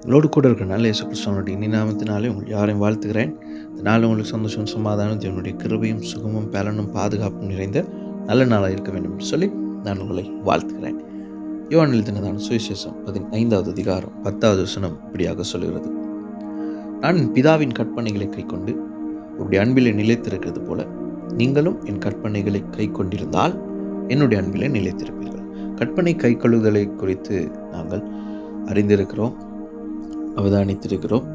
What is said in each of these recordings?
உங்களோடு கூட இருக்கிறனால இயேசு கிறிஸ்துவனுடைய இனி நாமத்தினாலே உங்கள் யாரையும் வாழ்த்துகிறேன். இந்த நாள் உங்களுக்கு சந்தோஷம், சமாதானம், தேவனுடைய கிருபையும் சுகமும் பலனும் பாதுகாப்பும் நிறைந்த நல்ல நாளாக இருக்க வேண்டும் என்று சொல்லி நான் உங்களை வாழ்த்துகிறேன். யோவான் எழுதினதான சுவிசேஷம் 15வது அதிகாரம் 10வது வசனம் இப்படியாக சொல்கிறது: நான் என் பிதாவின் கற்பனைகளை கைக்கொண்டு உங்களுடைய அன்பிலே நிலைத்திருக்கிறது போல நீங்களும் என் கற்பனைகளை கை கொண்டிருந்தால் என்னுடைய அன்பிலே நிலைத்திருப்பீர்கள். கற்பனை கை கொள்ளுதலை குறித்து நாங்கள் அறிந்திருக்கிறோம், அவதானித்திருக்கிறோம்.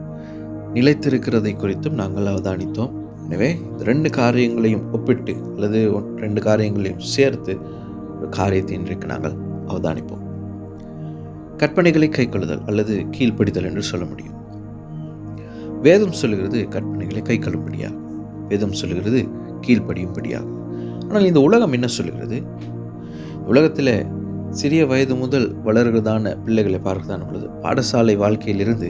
நிலைத்திருக்கிறதை குறித்தும் நாங்கள் அவதானித்தோம். எனவே இந்த ரெண்டு காரியங்களையும் ஒப்பிட்டு அல்லது ரெண்டு காரியங்களையும் சேர்த்து ஒரு காரியத்தை இன்றைக்கு நாங்கள் அவதானிப்போம். கற்பனைகளை கைக்கொள்ளுதல் அல்லது கீழ்ப்படிதல் என்று சொல்ல முடியும். வேதம் சொல்லுகிறது கற்பனைகளை கை கொள்ளும்படியாக, வேதம் சொல்லுகிறது கீழ்ப்படியும்படியாக. ஆனால் இந்த உலகம் என்ன சொல்லுகிறது? உலகத்தில் சிறிய வயது முதல் வளர்கிறதான பிள்ளைகளை பார்க்கதான் பொழுது பாடசாலை வாழ்க்கையிலிருந்து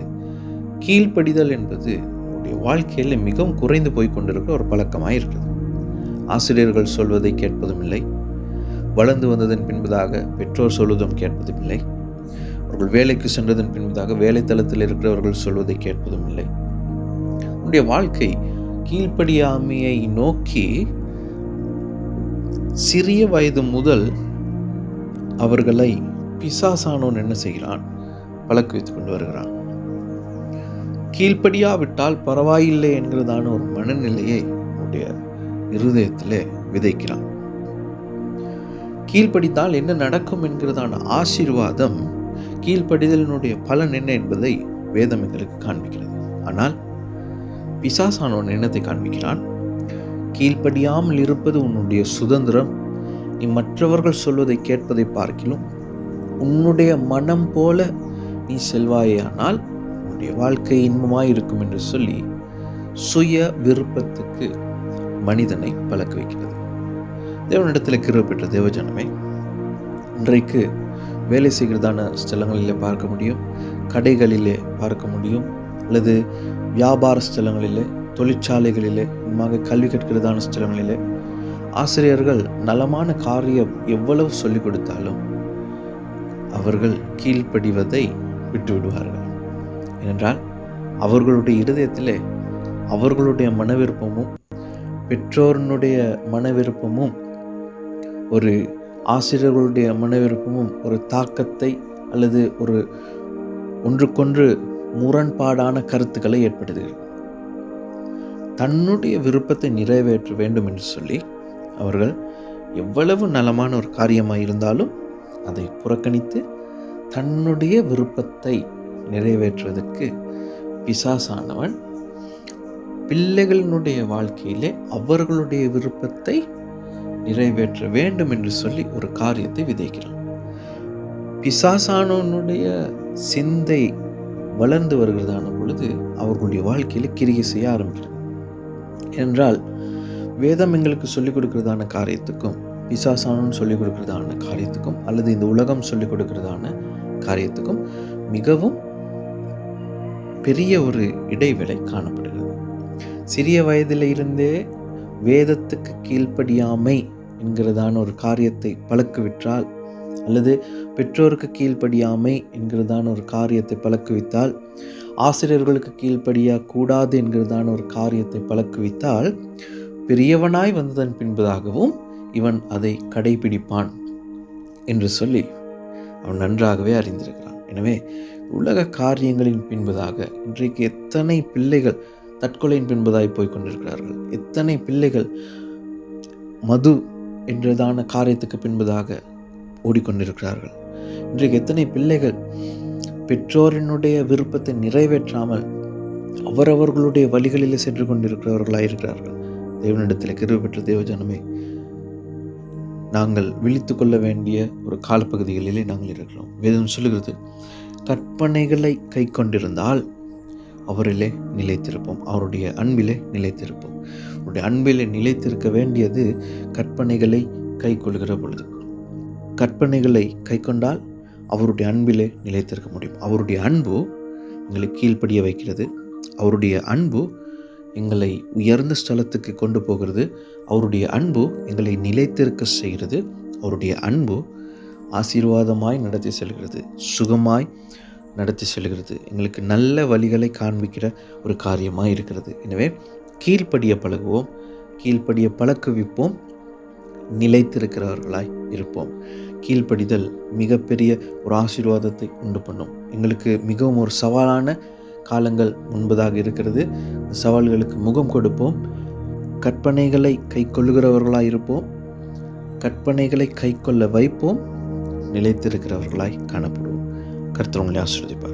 கீழ்ப்படிதல் என்பது அவருடைய வாழ்க்கையில் மிகவும் குறைந்து போய் கொண்டிருக்கிற ஒரு பழக்கமாக இருக்கிறது. ஆசிரியர்கள் சொல்வதை கேட்பதும் இல்லை, வளர்ந்து வந்ததன் பின்பதாக பெற்றோர் சொல்வதும் கேட்பதும் இல்லை, அவர்கள் வேலைக்கு சென்றதன் பின்பதாக வேலை தளத்தில் இருக்கிறவர்கள் சொல்வதை கேட்பதும் இல்லை. அவருடைய வாழ்க்கை கீழ்ப்படியாமையை நோக்கி சிறிய வயது முதல் அவர்களை பிசாசானோன் என்ன செய்கிறான்? பழக்குவித்துக் கொண்டு வருகிறான். கீழ்ப்படியாவிட்டால் பரவாயில்லை என்கிறதான ஒரு மனநிலையை அவருடைய இருதயத்திலே விதைக்கிறான். கீழ்ப்படித்தால் என்ன நடக்கும் என்கிறதான ஆசீர்வாதம், கீழ்ப்படிதலினுடைய பலன் என்ன என்பதை வேதம் எங்களுக்கு காண்பிக்கிறது. ஆனால் பிசாசானோன் என்னத்தை காண்பிக்கிறான்? கீழ்ப்படியாமல் இருப்பது உன்னுடைய சுதந்திரம், நீ மற்றவர்கள் சொல்வதை கேட்பதை பார்க்கிலும் உன்னுடைய மனம் போல நீ செல்வாயானால் உன்னுடைய வாழ்க்கை இன்பமாய் இருக்கும் என்று சொல்லி சுய விருப்பத்துக்கு மனிதனை பழக்க வைக்கிறது. தேவனிடத்தில் கிருபை பெற்ற தேவஜனமே, இன்றைக்கு வேலை செய்கிறதான ஸ்தலங்களிலே பார்க்க முடியும், கடைகளிலே பார்க்க முடியும், அல்லது வியாபார ஸ்தலங்களிலே, தொழிற்சாலைகளிலே, கல்வி கற்கிறதான ஸ்தலங்களிலே ஆசிரியர்கள் நலமான காரியம் எவ்வளவு சொல்லிக் கொடுத்தாலும் அவர்கள் கீழ்ப்படிவதை விட்டுவிடுவார்கள். ஏனென்றால் அவர்களுடைய இருதயத்திலே அவர்களுடைய மனவிருப்பமும் பெற்றோருடைய மனவிருப்பமும் ஒரு ஆசிரியர்களுடைய மனவிருப்பமும் ஒரு தாக்கத்தை அல்லது ஒரு ஒன்றுக்கொன்று முரண்பாடான கருத்துக்களை ஏற்படுத்துகிறது. தன்னுடைய விருப்பத்தை நிறைவேற்ற வேண்டும் என்று சொல்லி அவர்கள் எவ்வளவு நலமான ஒரு காரியமாக இருந்தாலும் அதை புறக்கணித்து தன்னுடைய விருப்பத்தை நிறைவேற்றுவதற்கு பிசாசானவன் பிள்ளைகளினுடைய வாழ்க்கையிலே அவர்களுடைய விருப்பத்தை நிறைவேற்ற வேண்டும் என்று சொல்லி ஒரு காரியத்தை விதைக்கிறான். பிசாசானவனுடைய சிந்தை வளர்ந்து வருகிறதான பொழுது அவர்களுடைய வாழ்க்கையில் கிரியை செய்ய ஆரம்பிக்கிறது. என்றால் வேதம் எங்களுக்கு சொல்லிக் கொடுக்கிறதான காரியத்துக்கும் பிசாசானவன் சொல்லிக் கொடுக்கிறதான காரியத்துக்கும் அல்லது இந்த உலகம் சொல்லிக் கொடுக்கிறதான காரியத்துக்கும் மிகவும் பெரிய ஒரு இடைவேளை காணப்படுகிறது. சிறிய வயதில் இருந்தே வேதத்துக்கு கீழ்ப்படியாமை என்கிறதான ஒரு காரியத்தை பழக்குவிட்டால் அல்லது பெற்றோருக்கு கீழ்ப்படியாமை என்கிறதான ஒரு காரியத்தை பழக்குவித்தால், ஆசிரியர்களுக்கு கீழ்ப்படியா கூடாது என்கிறதான ஒரு காரியத்தை பழக்குவித்தால், பெரியவனாய் வந்ததன் பின்பதாகவும் இவன் அதை கடைபிடிப்பான் என்று சொல்லி அவன் நன்றாகவே அறிந்திருக்கிறான். எனவே உலக காரியங்களின் பின்பதாக இன்றைக்கு எத்தனை பிள்ளைகள் தற்கொலையின் பின்பதாய் போய்கொண்டிருக்கிறார்கள், எத்தனை பிள்ளைகள் மது என்றதான காரியத்துக்கு பின்பதாக ஓடிக்கொண்டிருக்கிறார்கள். இன்றைக்கு எத்தனை பிள்ளைகள் பெற்றோரினுடைய விருப்பத்தை நிறைவேற்றாமல் அவரவர்களுடைய வழிகளிலே சென்று கொண்டிருக்கிறவர்களாக இருக்கிறார்கள். தேவனிடத்தில் கிருபை பெற்ற தேவஜனமே, நாங்கள் விழித்து கொள்ள வேண்டிய ஒரு காலப்பகுதிகளிலே நாங்கள் இருக்கிறோம். வேதம் சொல்லுகிறது, கற்பனைகளை கை கொண்டிருந்தால் அவரிலே நிலைத்திருப்போம், அவருடைய அன்பிலே நிலைத்திருப்போம். அவருடைய அன்பிலே நிலைத்திருக்க வேண்டியது கற்பனைகளை கை கொள்கிற பொழுது. கற்பனைகளை கை கொண்டால் அவருடைய அன்பிலே நிலைத்திருக்க முடியும். அவருடைய அன்பு எங்களை கீழ்ப்படிய வைக்கிறது, அவருடைய அன்பு எங்களை உயர்ந்த ஸ்தலத்துக்கு கொண்டு போகிறது, அவருடைய அன்பு எங்களை நிலைத்திருக்க செய்கிறது, அவருடைய அன்பு ஆசீர்வாதமாய் நடத்தி செல்கிறது, சுகமாய் நடத்தி செல்கிறது. எங்களுக்கு நல்ல வழிகளை காண்பிக்கிற ஒரு காரியமாக இருக்கிறது. எனவே கீழ்ப்படிய பழகுவோம், கீழ்ப்படிய பழக்குவிப்போம், நிலைத்திருக்கிறவர்களாய் இருப்போம். கீழ்ப்படிதல் மிகப்பெரிய ஒரு ஆசீர்வாதத்தை உண்டு பண்ணும். எங்களுக்கு மிகவும் ஒரு சவாலான காலங்கள் முன்பதாக இருக்கிறது. சவால்களுக்கு முகம் கொடுப்போம், கற்பனைகளை கை கொள்ளுகிறவர்களாய் இருப்போம், கற்பனைகளை கை கொள்ள வைப்போம், நிலைத்திருக்கிறவர்களாய் காணப்படுவோம். கர்த்தர் உங்களை ஆசீர்வதிப்பார்.